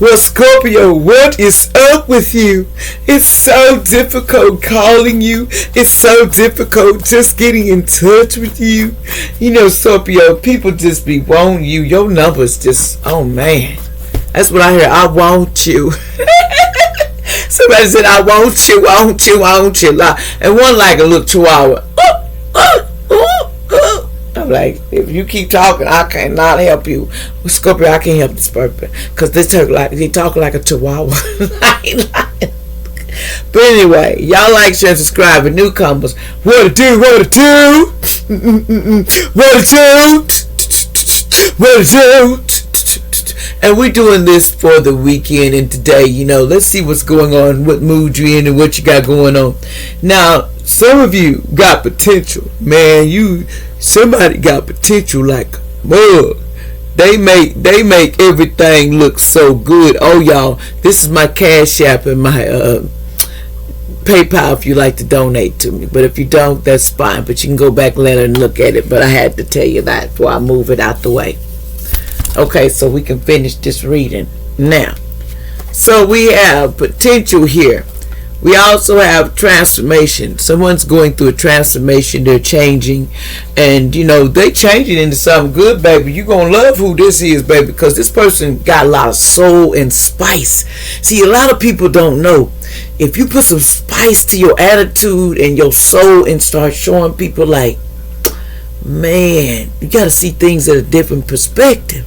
Well, Scorpio, what is up with you? It's so difficult calling you. It's so difficult just getting in touch with you. You know, Scorpio, people just be wanting you. Your numbers just, oh man. That's what I hear. I want you. Somebody said, I want you, want you, want you. And one like a little chihuahua. I'm like, if you keep talking, I cannot help you. Well, Scorpio, I can't help this person because they talk like a chihuahua. But anyway, y'all like, share, subscribe, and newcomers. What to do? What to do? What to do? What to do? And we're doing this for the weekend and today, you know, let's see what's going on, what mood you're in and what you got going on. Now, some of you got potential. Man, somebody got potential like mug. They make everything look so good. Oh, y'all, this is my Cash App and my PayPal if you like to donate to me. But if you don't, that's fine. But you can go back later and look at it. But I had to tell you that before I move it out the way. Okay, so we can finish this reading now. So we have potential here. We also have transformation. Someone's going through a transformation. They're changing. And, you know, they changing into something good, baby. You're going to love who this is, baby, because this person got a lot of soul and spice. See, a lot of people don't know. If you put some spice to your attitude and your soul and start showing people like, man, you got to see things at a different perspective.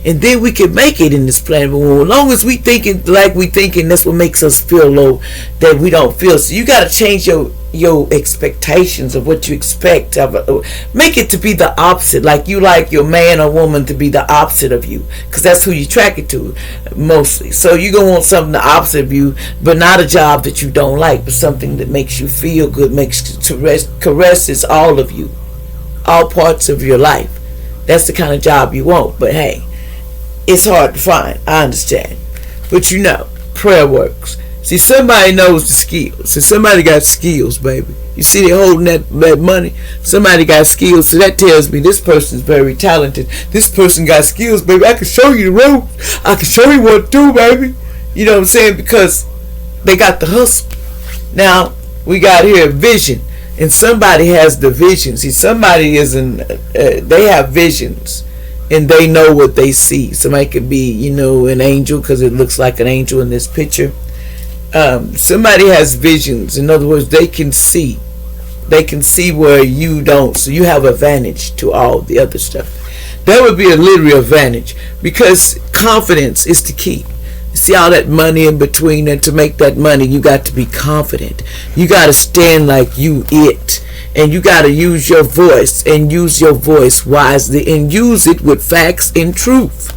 And then we can make it in this planet. But as long as we thinking like we thinking, that's what makes us feel low, that we don't feel. So you got to change your expectations of what you expect. Make it to be the opposite. Like you like your man or woman to be the opposite of you, because that's who you track it to mostly. So you're going to want something the opposite of you, but not a job that you don't like, but something that makes you feel good, caresses all of you, all parts of your life. That's the kind of job you want. But hey, it's hard to find. I understand. But you know, prayer works. See, somebody knows the skills. See, somebody got skills, baby. You see, they're holding that money. Somebody got skills. So that tells me this person's very talented. This person got skills, baby. I can show you the ropes. I can show you what to do, baby. You know what I'm saying? Because they got the hustle. Now, we got here vision. And somebody has the vision. See, somebody they have visions and they know what they see. Somebody could be, you know, an angel because it looks like an angel in this picture. Somebody has visions. In other words, they can see. They can see where you don't. So you have advantage to all the other stuff. That would be a literal advantage because confidence is the key. See all that money in between, and to make that money you got to be confident. You got to stand like you it, and you got to use your voice, and use your voice wisely, and use it with facts and truth.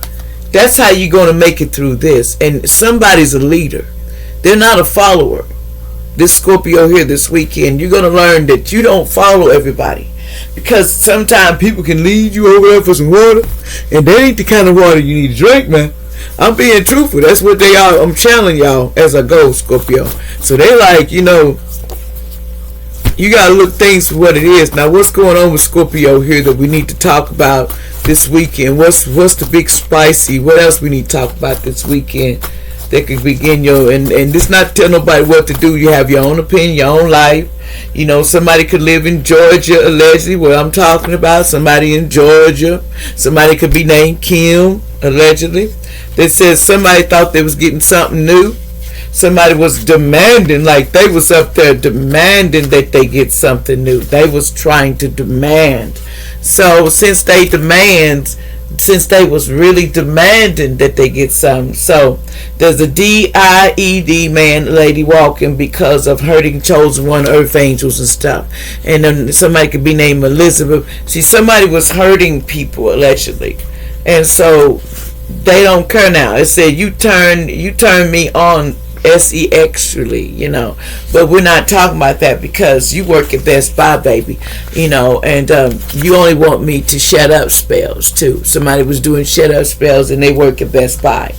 That's how you're going to make it through this. And somebody's a leader. They're not a follower. This Scorpio here this weekend, you're going to learn that you don't follow everybody, because sometimes people can lead you over there for some water, and that ain't the kind of water you need to drink, man. I'm being truthful. That's what they are. I'm channeling y'all as I go, Scorpio. So they like, you know, you got to look things for what it is. Now, what's going on with Scorpio here that we need to talk about this weekend? What's the big spicy? What else we need to talk about this weekend that could begin and this not tell nobody what to do. You have your own opinion, your own life. You know, somebody could live in Georgia, allegedly, what I'm talking about. Somebody in Georgia. Somebody could be named Kim, allegedly. They said somebody thought they was getting something new. Somebody was demanding, like they was up there demanding that they get something new. They was trying to demand. So since they was really demanding that they get something, so there's a DIED man, lady walking because of hurting chosen one, earth angels and stuff. And then somebody could be named Elizabeth. See, somebody was hurting people allegedly, and so they don't care now. It said you turn me on sexually, you know, but we're not talking about that because you work at Best Buy, baby, you know, and you only want me to shut up spells too. Somebody was doing shut up spells and they work at Best Buy,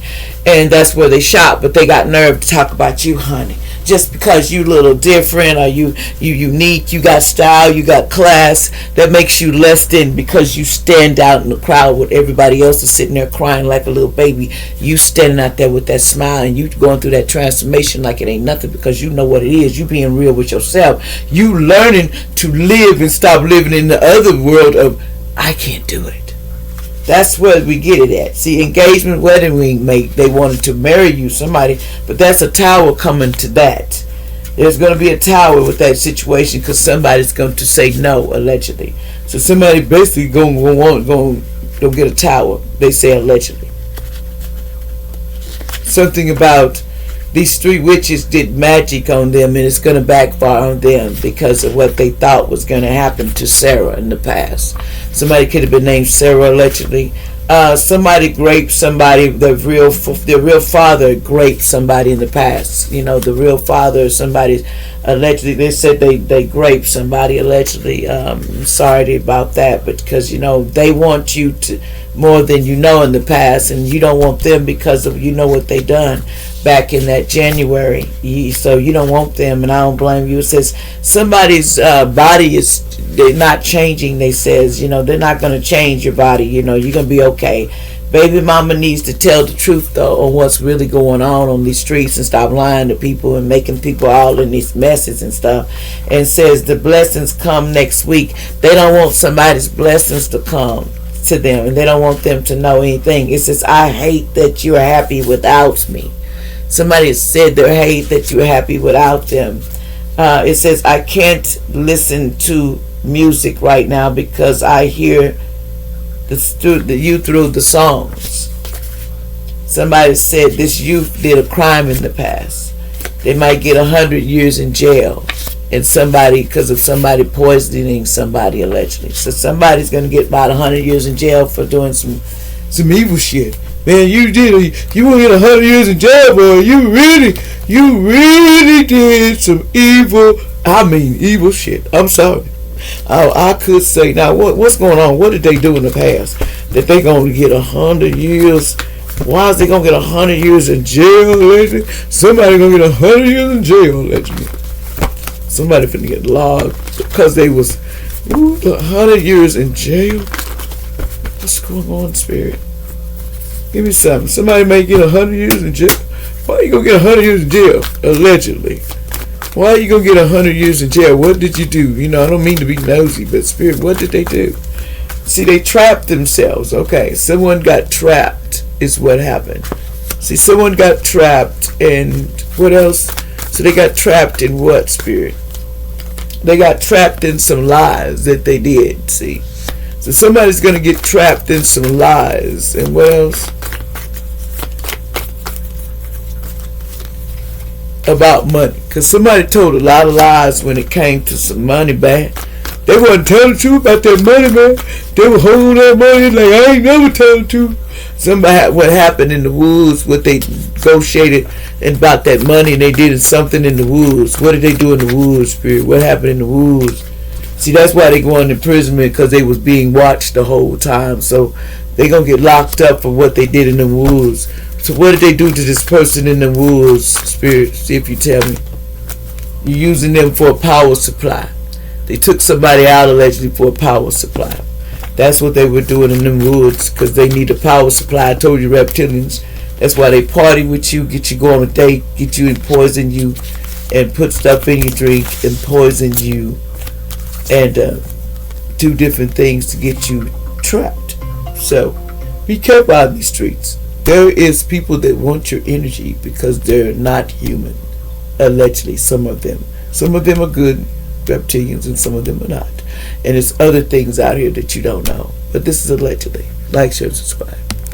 and that's where they shop, but they got nerve to talk about you, honey. just because you a little different, or you unique, you got style, you got class, that makes you less than because you stand out in the crowd with everybody else is sitting there crying like a little baby. You standing out there with that smile, and you going through that transformation like it ain't nothing, because you know what it is. You being real with yourself. You learning to live and stop living in the other world of, I can't do it. That's where we get it at. See, engagement, wedding ring, they wanted to marry you, somebody, but that's a tower coming to that. There's going to be a tower with that situation because somebody's going to say no, allegedly. So somebody basically going to get a tower. They say allegedly. Something about these three witches did magic on them, and it's going to backfire on them because of what they thought was going to happen to Sarah in the past. Somebody could have been named Sarah allegedly. Somebody raped somebody. The real father raped somebody in the past. You know, the real father, somebody allegedly. They said they raped somebody allegedly. Sorry about that, but because you know they want you to more than you know in the past, and you don't want them because of you know what they done back in that January. So you don't want them, and I don't blame you. It says somebody's body is they're not changing. They says you know they're not going to change your body. You know you're going to be okay. Baby mama needs to tell the truth though on what's really going on these streets and stop lying to people and making people all in these messes and stuff. And says the blessings come next week. They don't want somebody's blessings to come to them, and they don't want them to know anything. It says I hate that you're happy without me. Somebody said they hate that you're happy without them. It says I can't listen to music right now because I hear you through the songs. Somebody said this youth did a crime in the past. They might get 100 years in jail, and somebody because of somebody poisoning somebody allegedly. So somebody's gonna get about 100 years in jail for doing some evil shit. Man, you won't get 100 years in jail, boy. You really did some evil shit. I'm sorry. I could say now what's going on? What did they do in the past that they gonna get 100 years? Why is they gonna get 100 years in jail allegedly? Somebody gonna get 100 years in jail allegedly. Somebody finna get logged because they was 100 years in jail. What's going on, spirit? Give me something. Somebody may get 100 years in jail. Why you gonna get 100 years in jail allegedly? Why are you gonna get 100 years in jail? What did you do? You know, I don't mean to be nosy, but spirit, what did they do? See, they trapped themselves. Okay, someone got trapped is what happened. See, someone got trapped, and what else? So they got trapped in what, spirit? They got trapped in some lies that they did, see. So somebody's gonna get trapped in some lies, and what else? About money, because somebody told a lot of lies when it came to some money back. They wasn't telling the truth about that money, man. They were holding that money like I ain't never telling the truth. Somebody, what happened in the woods, what they negotiated about that money, and they did something in the woods. What did they do in the woods, spirit? What happened in the woods? See, that's why they go into imprisonment, because they was being watched the whole time. So they gonna get locked up for what they did in the woods. So what did they do to this person in the woods, spirit? See if you tell me. You're using them for a power supply. They took somebody out allegedly for a power supply. That's what they were doing in the woods, because they need a power supply. I told you, reptilians. That's why they party with you, get you go on a date, get you and poison you, and put stuff in your drink and poison you, and do different things to get you trapped. So be careful out in these streets. There is people that want your energy because they're not human. Allegedly, some of them. Some of them are good reptilians and some of them are not. And there's other things out here that you don't know. But this is allegedly. Like, share, subscribe.